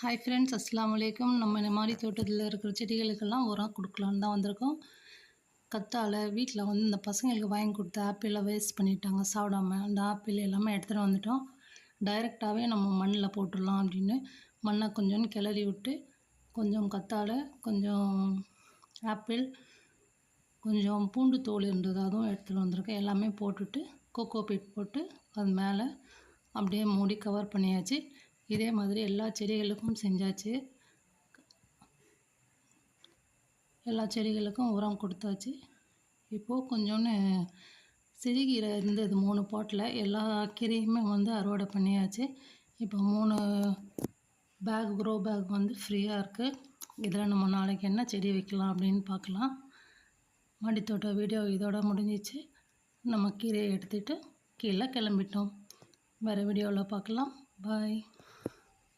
Hi friends, அஸ்ஸலாமு அலைக்கும். நம்ம இந்த மாடி தோட்டத்தில் இருக்கிற செடிகளுக்கெல்லாம் உரம் கொடுக்கலான்னு தான் வந்திருக்கோம். கத்தாழை வீட்டில் வந்து இந்த பசங்களுக்கு வாங்கி கொடுத்த ஆப்பிளை வேஸ்ட் பண்ணிட்டாங்க சாப்பிடாம. அந்த ஆப்பிள் எல்லாமே எடுத்துகிட்டு வந்துட்டோம். டைரெக்டாகவே நம்ம மண்ணில் போட்டுடலாம் அப்படின்னு மண்ணை கொஞ்சோன்னு கிளறி விட்டு, கொஞ்சம் கத்தாழை, கொஞ்சம் ஆப்பிள், கொஞ்சம் பூண்டு தோல் இருந்தது அதுவும் எடுத்துகிட்டு வந்திருக்கேன். எல்லாமே போட்டுட்டு கோகோ பீட் போட்டு அது மேலே அப்படியே மூடி கவர் பண்ணியாச்சு. இதே மாதிரி எல்லா செடிகளுக்கும் செஞ்சாச்சு. எல்லா செடிகளுக்கும் உரம் கொடுத்தாச்சு. இப்போது கொஞ்சோன்னு சிறுகீரை இருந்தது 3 பாட்டில். எல்லா கீரையுமே வந்து அறுவடை பண்ணியாச்சு. இப்போ 3 பேக் க்ரோ பேக் வந்து ஃப்ரீயாக இருக்குது. இதில் நம்ம நாளைக்கு என்ன செடி வைக்கலாம் அப்படின்னு பார்க்கலாம். மாடித்தோட்ட வீடியோ இதோட முடிஞ்சிச்சு. நம்ம கீரையை எடுத்துகிட்டு கீழே கிளம்பிட்டோம். வேறு வீடியோவில் பார்க்கலாம். பாய்.